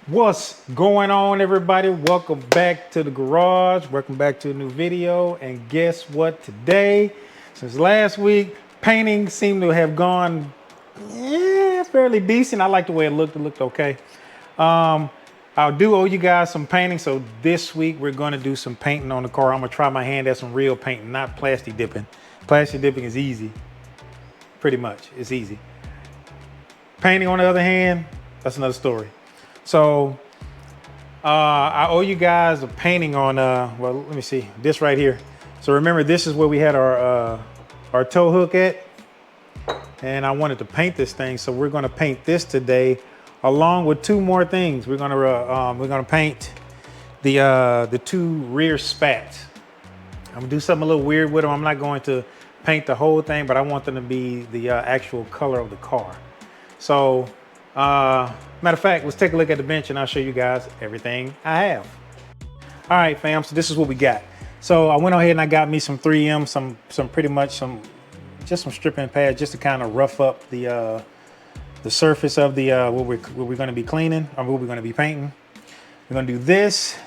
What's going on, everybody? Welcome back to the garage. Welcome back to a new video. And guess what? Today, since last week, painting seemed to have gone fairly decent. I like the way it looked. It looked okay. I do owe you guys some painting. So this week we're going to do some painting on the car. I'm going to try my hand at some real painting, not plastic dipping. Plastic dipping is easy. Pretty much. It's easy. Painting, on the other hand, that's another story. So I owe you guys a painting on, well, let me see, this right here. So remember, this is where we had our tow hook at. And I wanted to paint this thing. So we're going to paint this today, along with two more things. We're going to paint the two rear spats. I'm going to do something a little weird with them. I'm not going to paint the whole thing, but I want them to be the actual color of the car. So, matter of fact, let's take a look at the bench and I'll show you guys everything I have. All right, fam, so this is what we got. So I went ahead and I got me some 3M, just some stripping pads, just to kind of rough up the surface of the what we're going to be cleaning, or what we're going to be painting. We're going to do this.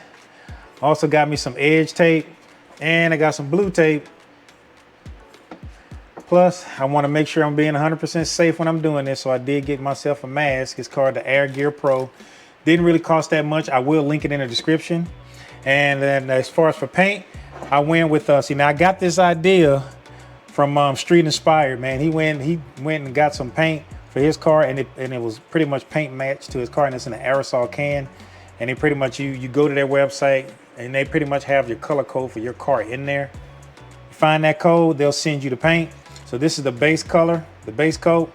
Also got me some edge tape, and I got some blue tape. Plus, I want to make sure I'm being 100% safe when I'm doing this, so I did get myself a mask. It's called the Air Gear Pro. Didn't really cost that much. I will link it in the description. And then as far as for paint, I went with, see, now I got this idea from Street Inspired, man. He went and got some paint for his car, and it was pretty much paint matched to his car, and it's in an aerosol can. And they pretty much, you go to their website, and they pretty much have your color code for your car in there. You find that code, they'll send you the paint. So this is the base color, the base coat.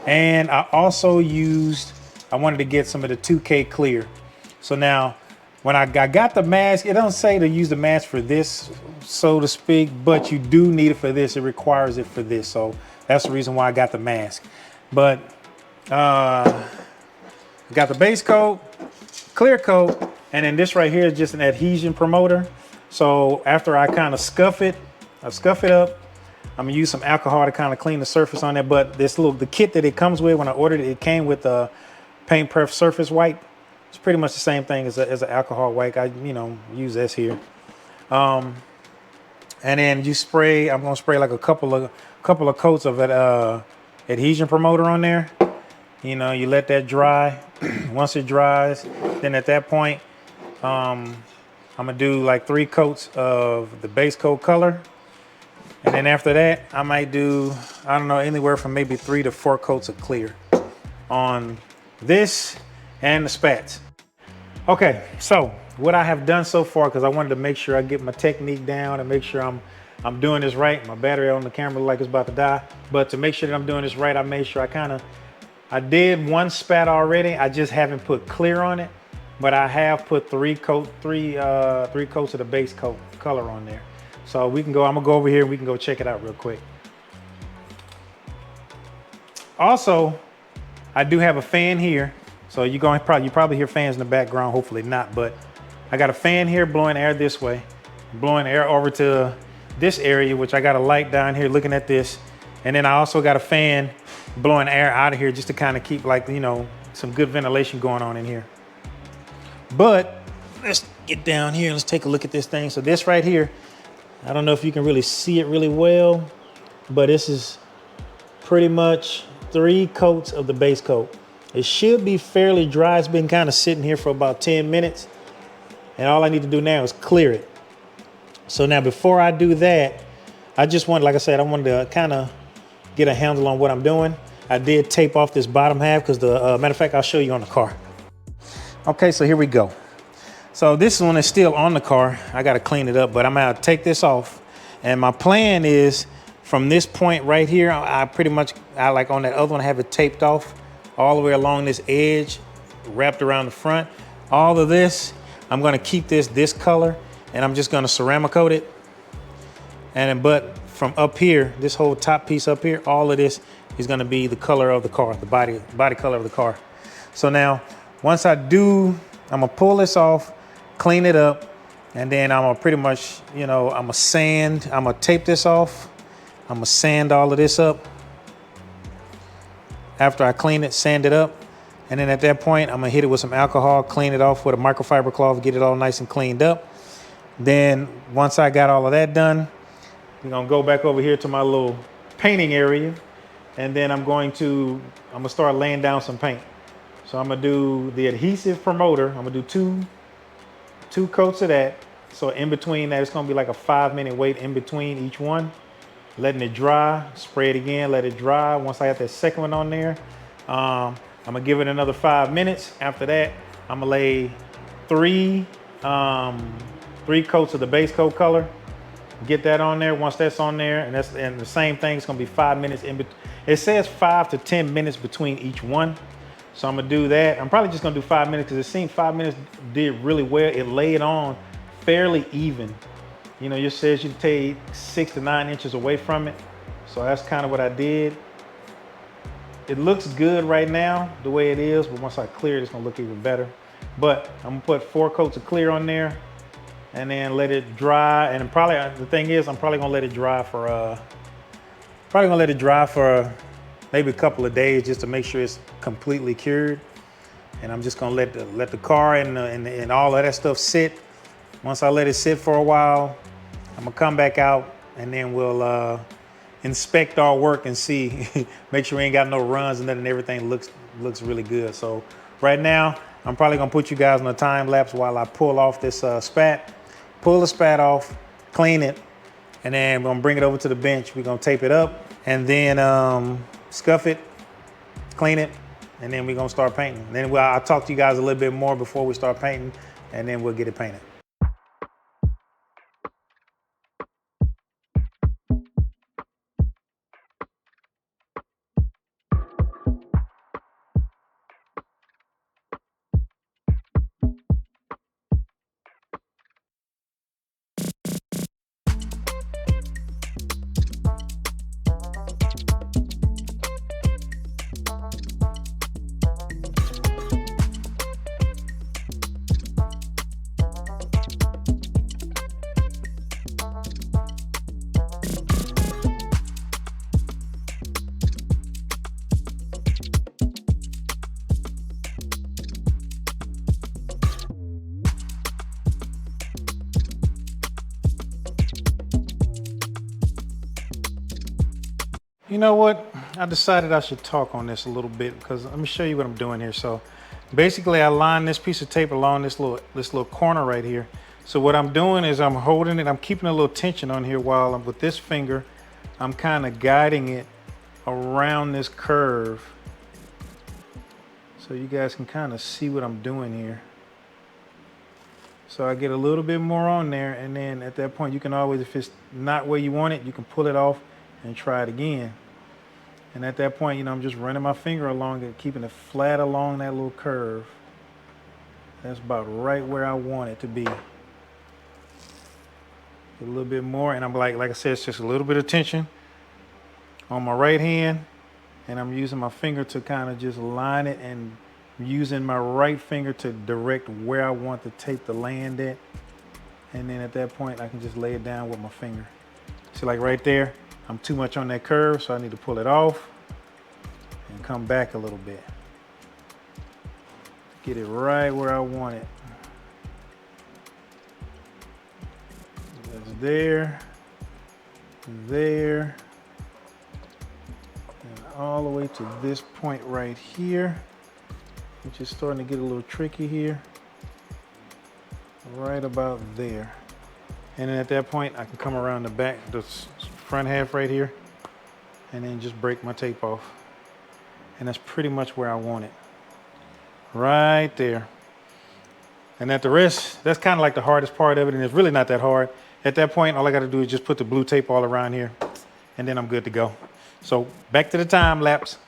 And I also I wanted to get some of the 2K clear. So now, when I got the mask, it doesn't say to use the mask for this, so to speak, but you do need it for this. It requires it for this. So that's the reason why I got the mask. But I got the base coat, clear coat, and then this right here is just an adhesion promoter. So after I kind of scuff it up, I'm gonna use some alcohol to kind of clean the surface on it. But the kit that it comes with, when I ordered it, it came with a paint prep surface wipe. It's pretty much the same thing as an alcohol wipe. I use this here. And then you spray. I'm gonna spray like a couple of coats of that adhesion promoter on there. You let that dry. Once it dries, then at that point, I'm gonna do like 3 coats of the base coat color. And then after that, I might do, I don't know, anywhere from maybe 3 to 4 coats of clear on this and the spats. Okay, so what I have done so far, because I wanted to make sure I get my technique down and make sure I'm doing this right. My battery on the camera like it's about to die. But to make sure that I'm doing this right, I made sure I did 1 spat already. I just haven't put clear on it. But I have put 3 coats of the base coat color on there. So I'm gonna go over here and we can go check it out real quick. Also, I do have a fan here. So you probably hear fans in the background, hopefully not, but I got a fan here blowing air this way, blowing air over to this area, which I got a light down here looking at this. And then I also got a fan blowing air out of here just to kind of keep some good ventilation going on in here. But let's get down here. Let's take a look at this thing. So this right here, I don't know if you can really see it really well, but this is pretty much 3 coats of the base coat. It should be fairly dry. It's been kind of sitting here for about 10 minutes. And all I need to do now is clear it. So now before I do that, I wanted to kind of get a handle on what I'm doing. I did tape off this bottom half because matter of fact, I'll show you on the car. Okay, so here we go. So this one is still on the car. I got to clean it up, but I'm going to take this off. And my plan is from this point right here, I like on that other one, I have it taped off all the way along this edge, wrapped around the front. All of this, I'm going to keep this color, and I'm just going to ceramic coat it. But from up here, this whole top piece up here, all of this is going to be the color of the car, the body color of the car. So now, once I do, I'm going to pull this off, clean it up, and then I'm gonna pretty much, I'm gonna tape this off. I'm gonna sand all of this up. After I clean it, sand it up, And then at that point, I'm gonna hit it with some alcohol, clean it off with a microfiber cloth, get it all nice and cleaned up. Then once I got all of that done, we're gonna go back over here to my little painting area. And then I'm gonna start laying down some paint. So I'm gonna do the adhesive promoter. I'm gonna do two coats of that. So in between that, it's gonna be like a 5-minute wait in between each one. Letting it dry, spray it again, let it dry. Once I got that second one on there, I'm gonna give it another 5 minutes. After that, I'm gonna lay three coats of the base coat color. Get that on there. Once that's on there, and the same thing, it's gonna be 5 minutes in between. It says 5 to 10 minutes between each one. So I'm gonna do that. I'm probably just gonna do 5 minutes because it seemed 5 minutes did really well. It laid on fairly even. You know, it says you take 6 to 9 inches away from it. So that's kind of what I did. It looks good right now, the way it is, but once I clear it, it's gonna look even better. But I'm gonna put 4 coats of clear on there and then let it dry. And probably, the thing is, I'm probably gonna let it dry for, maybe a couple of days just to make sure it's completely cured. And I'm just gonna let the car and all of that stuff sit. Once I let it sit for a while, I'm gonna come back out and then we'll inspect our work and see, make sure we ain't got no runs and then everything looks really good. So right now, I'm probably gonna put you guys on a time lapse while I pull off this spat. Pull the spat off, clean it, and then we're gonna bring it over to the bench. We're gonna tape it up and then scuff it, clean it, and then we're gonna start painting. And then I'll talk to you guys a little bit more before we start painting, and then we'll get it painted. You know what? I decided I should talk on this a little bit because let me show you what I'm doing here. So basically I line this piece of tape along this little corner right here. So what I'm doing is I'm holding it, I'm keeping a little tension on here while I'm with this finger, I'm kind of guiding it around this curve. So you guys can kind of see what I'm doing here. So I get a little bit more on there, and then at that point you can always, if it's not where you want it, you can pull it off and try it again. And at that point, you know, I'm just running my finger along it, keeping it flat along that little curve. That's about right where I want it to be. Get a little bit more, and I'm like I said, it's just a little bit of tension on my right hand, and I'm using my finger to kind of just line it, and using my right finger to direct where I want the tape to land at. And then at that point, I can just lay it down with my finger. See, like right there, I'm too much on that curve, so I need to pull it off and come back a little bit. Get it right where I want it. That's there, there, and all the way to this point right here, which is starting to get a little tricky here. Right about there. And then at that point, I can come around the back, the front half right here, and then just break my tape off. And that's pretty much where I want it. Right there. And at the rest, that's kind of like the hardest part of it, and it's really not that hard. At that point, all I gotta do is just put the blue tape all around here, and then I'm good to go. So back to the time lapse.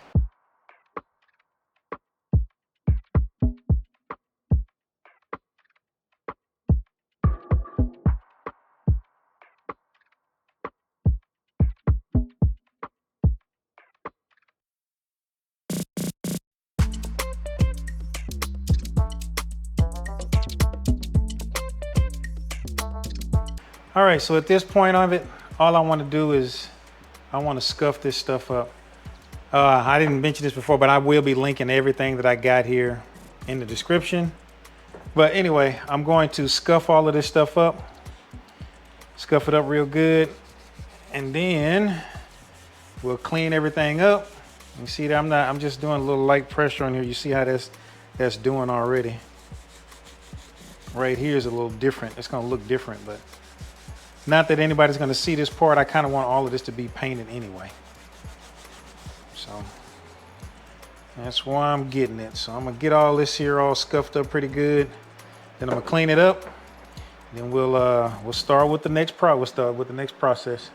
All right, so at this point of it, all I want to do is I want to scuff this stuff up. I didn't mention this before, but I will be linking everything that I got here in the description. But anyway, I'm going to scuff all of this stuff up. Scuff it up real good. And then we'll clean everything up. You see that I'm just doing a little light pressure on here. You see how that's doing already. Right here is a little different. It's gonna look different, but not that anybody's gonna see this part. I kind of want all of this to be painted anyway. So that's why I'm getting it. So I'm gonna get all this here all scuffed up pretty good. Then I'm gonna clean it up. Then we'll start with the next process.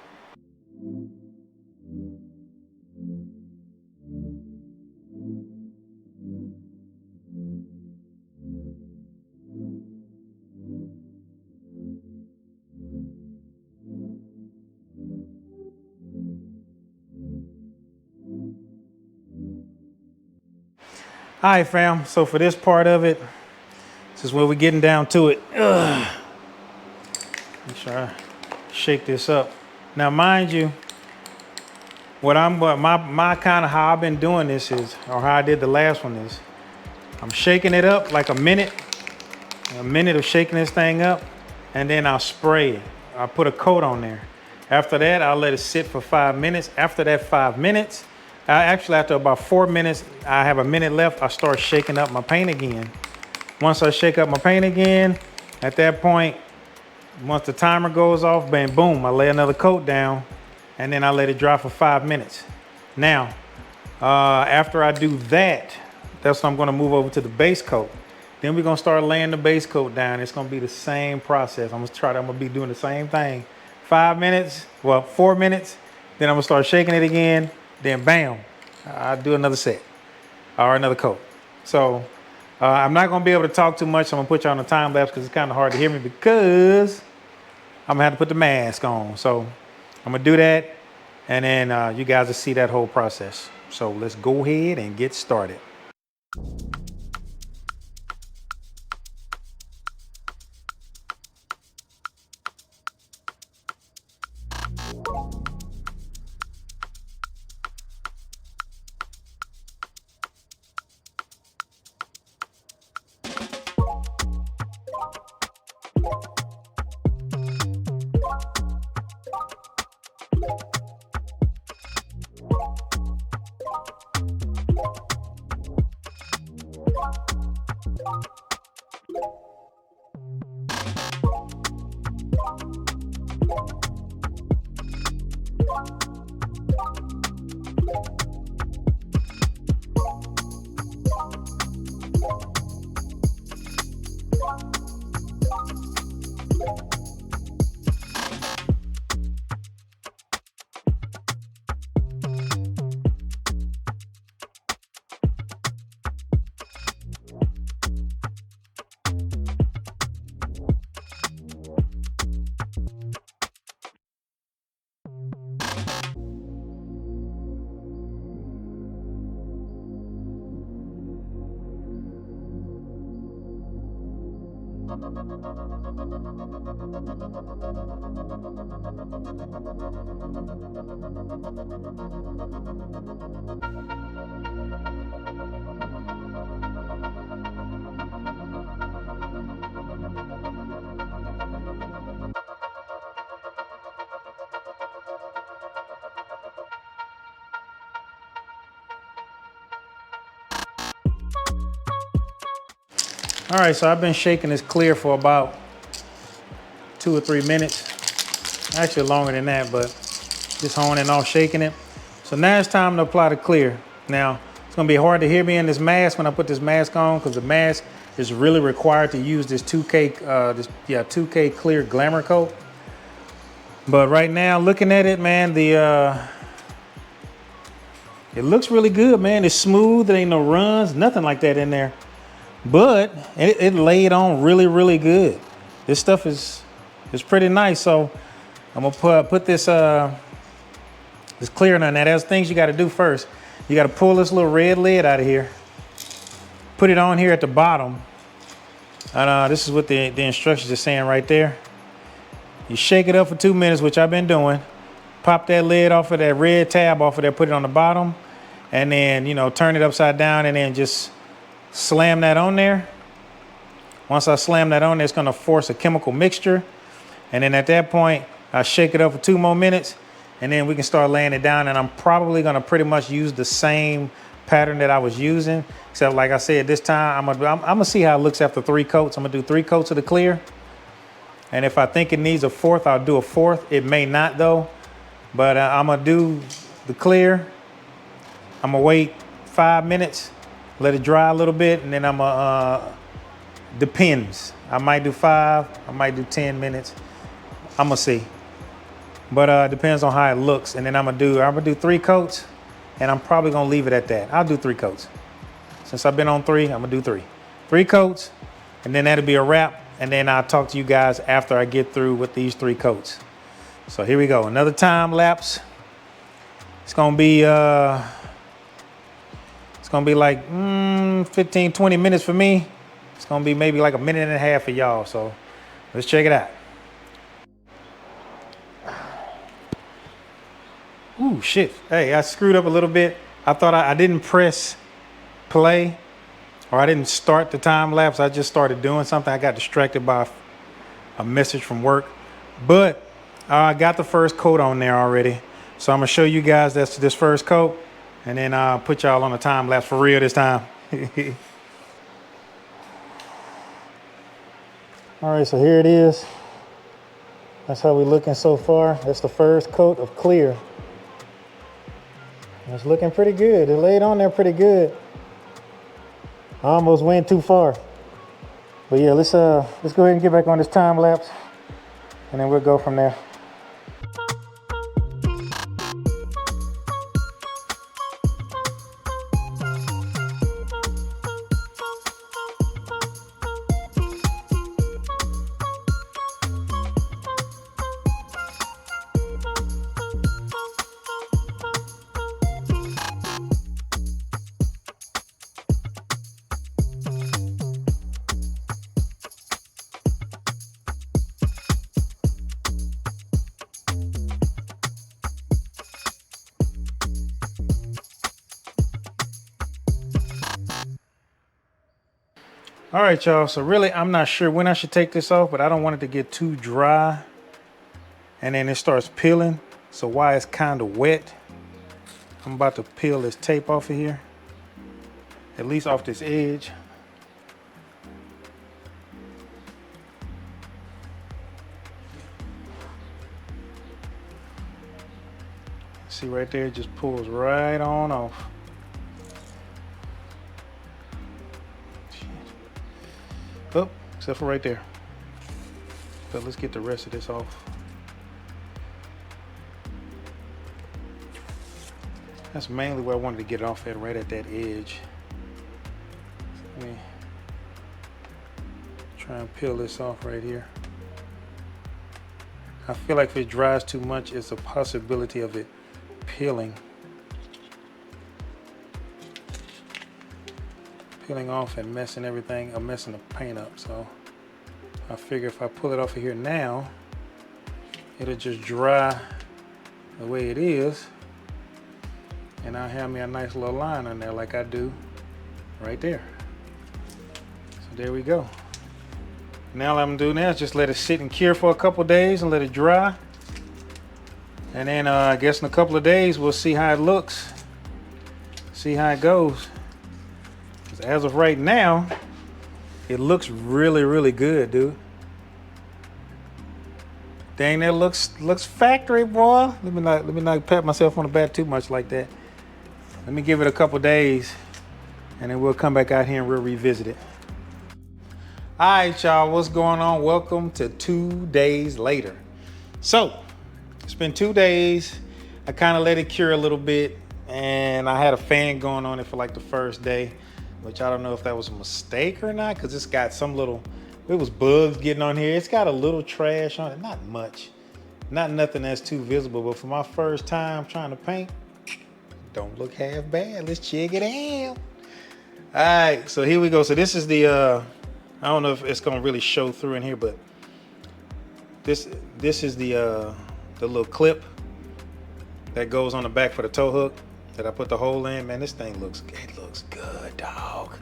All right, fam. So for this part of it, this is where we're getting down to it. Make sure I shake this up. Now, mind you, my kind of how I've been doing this is, or how I did the last one is, I'm shaking it up like a minute of shaking this thing up, and then I'll spray it. I'll put a coat on there. After that, I'll let it sit for 5 minutes. After that 5 minutes, after about 4 minutes, I have a minute left, I start shaking up my paint again. Once I shake up my paint again, at that point, once the timer goes off, bam, boom, I lay another coat down, and then I let it dry for 5 minutes. Now, after I do that, that's when I'm gonna move over to the base coat. Then we're gonna start laying the base coat down. It's gonna be the same process. I'm gonna be doing the same thing. 4 minutes, then I'm gonna start shaking it again, then bam, I'll do another set or another coat. So I'm not gonna be able to talk too much. So I'm gonna put you on a time lapse because it's kind of hard to hear me because I'm gonna have to put the mask on. So I'm gonna do that, and then you guys will see that whole process. So let's go ahead and get started. All right, so I've been shaking this clear for about 2 or 3 minutes. Actually longer than that, but just on and off shaking it. So now it's time to apply the clear. Now, it's gonna be hard to hear me in this mask when I put this mask on because the mask is really required to use this 2K clear glamour coat. But right now, looking at it, man, it looks really good, man. It's smooth, there ain't no runs, nothing like that in there. But it laid on really, really good. This stuff is pretty nice. So I'm gonna put this clear on there. Now there's things you gotta do first. You gotta pull this little red lid out of here. Put it on here at the bottom. And this is what the instructions are saying right there. You shake it up for 2 minutes, which I've been doing. Pop that lid off of that red tab off of there, put it on the bottom. and then, you know, turn it upside down and then just slam that on there. Once I slam that on there, it's gonna force a chemical mixture. And then at that point, I shake it up for 2 more minutes, and then we can start laying it down. And I'm probably gonna pretty much use the same pattern that I was using, except like I said, this time I'm gonna see how it looks after 3 coats. I'm gonna do 3 coats of the clear. And if I think it needs a 4th, I'll do a 4th. It may not though, but I'm gonna do the clear. I'm gonna wait 5 minutes, let it dry a little bit, and then I'm gonna, depends. I might do 5, I might do 10 minutes. I'm gonna see, but depends on how it looks. And then I'm gonna do 3 coats, and I'm probably gonna leave it at that. I'll do 3 coats. Since I've been on 3, I'm gonna do 3. 3 coats, and then that'll be a wrap. And then I'll talk to you guys after I get through with these 3 coats. So here we go, another time lapse. It's gonna be like 15, 20 minutes for me. It's gonna be maybe like a minute and a half for y'all. So let's check it out. Ooh, shit. Hey, I screwed up a little bit. I thought I didn't press play, or I didn't start the time lapse. I just started doing something. I got distracted by a message from work. But I got the first coat on there already. So I'm gonna show you guys that's this first coat, and then I'll put y'all on a time lapse for real this time. All right, so here it is. That's how we're looking so far. That's the first coat of clear. It's looking pretty good. It laid on there pretty good. I almost went too far. But yeah, let's go ahead and get back on this time lapse, and then we'll go from there. All right, y'all, so really I'm not sure when I should take this off, but I don't want it to get too dry and then it starts peeling. So while it's kind of wet, I'm about to peel this tape off of here, at least off this edge. See right there, it just pulls right on off. Oh, except for right there. But let's get the rest of this off. That's mainly where I wanted to get it off at, right at that edge. Let me try and peel this off right here. I feel like if it dries too much, it's a possibility of it peeling. Peeling off and messing everything, or messing the paint up. So I figure if I pull it off of here now, it'll just dry the way it is, and I'll have me a nice little line on there like I do right there. So there we go. Now all I'm doing now is just let it sit and cure for a couple days and let it dry. And then I guess in a couple of days we'll see how it looks, see how it goes. As of right now, it looks really, really good, dude. Dang, that looks factory, boy. Let me not pat myself on the back too much like that. Let me give it a couple days, and then we'll come back out here and we'll revisit it. All right, y'all, what's going on? Welcome to 2 days later. So it's been 2 days. I kind of let it cure a little bit, and I had a fan going on it for like the first day, which I don't know if that was a mistake or not, because it's got some little, it was bugs getting on here. It's got a little trash on it, not much, not nothing that's too visible, but for my first time trying to paint, don't look half bad. Let's check it out. All right, so here we go. So this is the, I don't know if it's gonna really show through in here, but this is the little clip that goes on the back for the tow hook. that I put the hole in, man, this thing looks good, dog.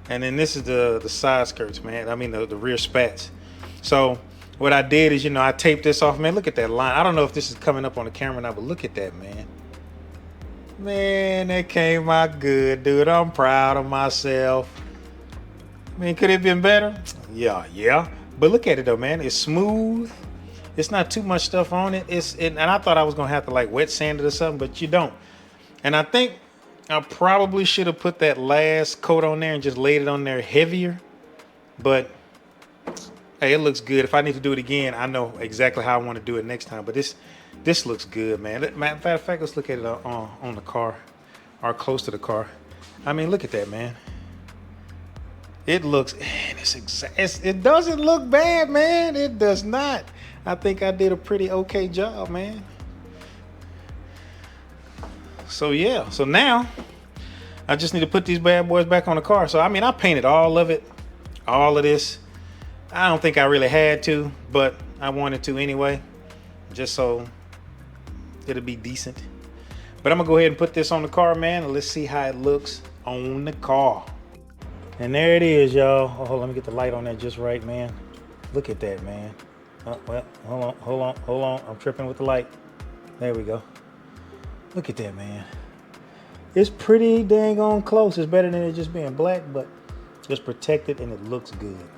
And then this is the side skirts, man. I mean the rear spats. So what I did is, you know, I taped this off, man. Look at that line. I don't know if this is coming up on the camera now, but look at that, man. Man, that came out good, dude. I'm proud of myself. I mean, could it have been better? Yeah. But look at it though, man. It's smooth. It's not too much stuff on it. And I thought I was gonna have to like wet sand it or something, but you don't. And I think I probably should have put that last coat on there and just laid it on there heavier. But hey, it looks good. If I need to do it again, I know exactly how I want to do it next time. But this looks good, man. Matter of fact, let's look at it on the car or close to the car. I mean, look at that, man. It looks, man, it doesn't look bad, man. It does not. I think I did a pretty okay job, man. So yeah, so now I just need to put these bad boys back on the car. So I mean, I painted all of it, all of this. I don't think I really had to, but I wanted to anyway, just so it'll be decent. But I'm gonna go ahead and put this on the car, man, and let's see how it looks on the car. And there it is, y'all. Oh, let me get the light on that just right, man. Look at that, man. Oh, well, hold on. I'm tripping with the light. There we go. Look at that, man. It's pretty dang on close. It's better than it just being black, but it's protected and it looks good.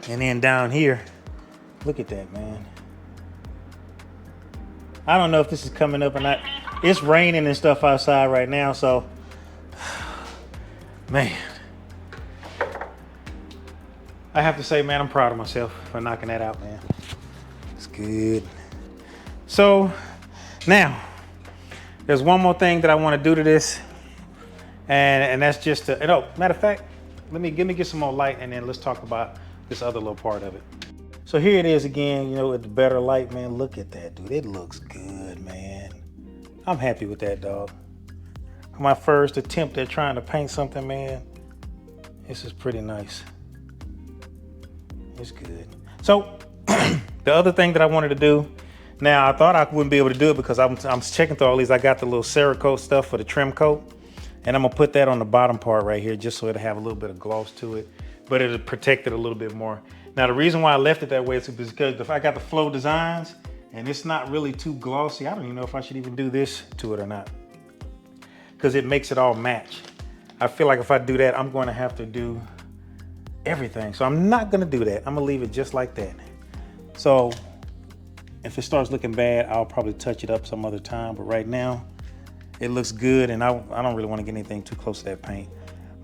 And then down here, look at that, man. I don't know if this is coming up or not. It's raining and stuff outside right now, so man, I have to say, man, I'm proud of myself for knocking that out, man. It's good. So now there's one more thing that I want to do to this, and that's just to, matter of fact, let me get some more light, and then let's talk about this other little part of it. So here it is again, you know, with the better light, man. Look at that, dude. It looks good, man. I'm happy with that, dog. My first attempt at trying to paint something, man. This is pretty nice. It's good. So the other thing that I wanted to do, now I thought I wouldn't be able to do it because I'm checking through all these. I got the little Clearcoat stuff for the trim coat, and I'm gonna put that on the bottom part right here just so it'll have a little bit of gloss to it, but it'll protect it a little bit more. Now the reason why I left it that way is because if I got the Flow Designs and it's not really too glossy, I don't even know if I should even do this to it or not, because it makes it all match. I feel like if I do that, I'm going to have to do everything. So I'm not going to do that. I'm going to leave it just like that. So if it starts looking bad, I'll probably touch it up some other time. But right now, it looks good, and I don't really want to get anything too close to that paint.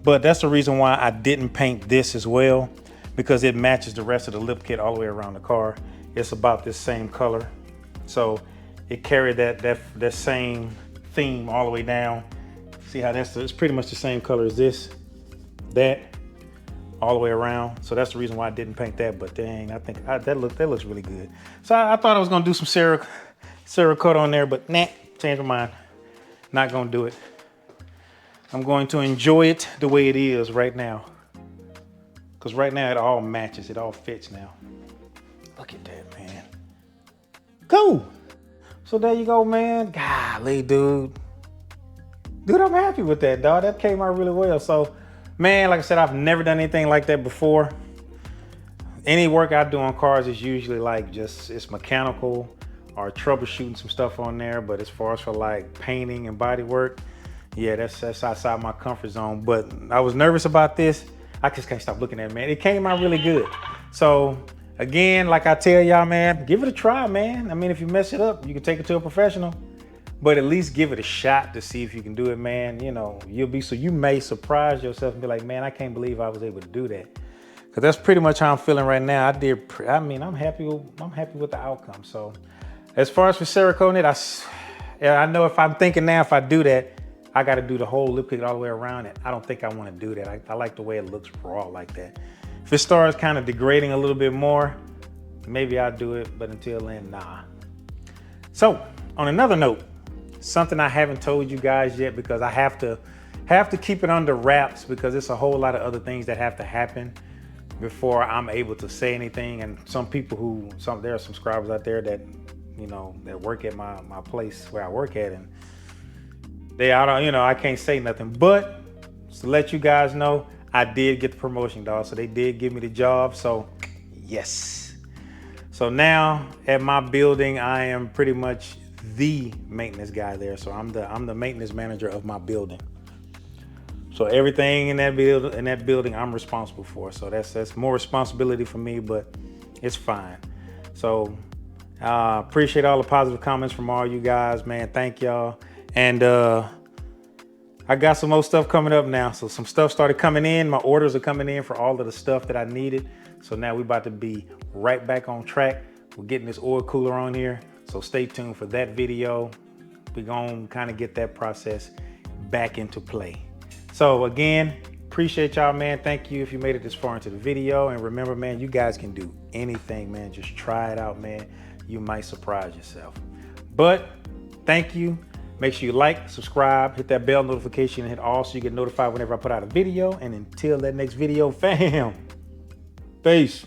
But that's the reason why I didn't paint this as well, because it matches the rest of the lip kit all the way around the car. It's about this same color. So it carried that same theme all the way down. See how it's pretty much the same color as this, that, all the way around. So that's the reason why I didn't paint that. But dang, I think that looks really good. So I thought I was gonna do some Clearcoat on there, but nah, changed my mind. Not gonna do it. I'm going to enjoy it the way it is right now. Because right now it all matches, it all fits now. Look at that, man. Cool. So there you go, man. Golly, dude. Dude, I'm happy with that, dog. That came out really well. So, man, like I said, I've never done anything like that before. Any work I do on cars is usually like it's mechanical or troubleshooting some stuff on there. But as far as for like painting and body work, yeah, that's outside my comfort zone. But I was nervous about this. I just can't stop looking at it, man. It came out really good. So again, like I tell y'all, man, give it a try, man. I mean, if you mess it up, you can take it to a professional. But at least give it a shot to see if you can do it, man. You know, you may surprise yourself and be like, man, I can't believe I was able to do that. Cause that's pretty much how I'm feeling right now. I'm happy with the outcome. So as far as for Clearcoating it, I know if I'm thinking now, if I do that, I got to do the whole lip kit all the way around it. I don't think I want to do that. I like the way it looks raw like that. If it starts kind of degrading a little bit more, maybe I'll do it. But until then, nah. So on another note, something I haven't told you guys yet because I have to keep it under wraps because it's a whole lot of other things that have to happen before I'm able to say anything. And there are subscribers out there that you know, that work at my place where I work at, and I don't, you know, I can't say nothing, but to let you guys know, I did get the promotion, dog. So they did give me the job. So yes. So now at my building, I am pretty much the maintenance guy there. So I'm the maintenance manager of my building. So everything in that building, I'm responsible for. So that's more responsibility for me, but it's fine. So appreciate all the positive comments from all you guys, man. Thank y'all. And I got some more stuff coming up now. So some stuff started coming in. My orders are coming in for all of the stuff that I needed. So now we're about to be right back on track. We're getting this oil cooler on here. So stay tuned for that video. We're gonna kind of get that process back into play. So again, appreciate y'all, man. Thank you if you made it this far into the video. And remember, man, you guys can do anything, man. Just try it out, man. You might surprise yourself. But thank you. Make sure you like, subscribe, hit that bell notification, and hit all so you get notified whenever I put out a video. And until that next video, fam, peace.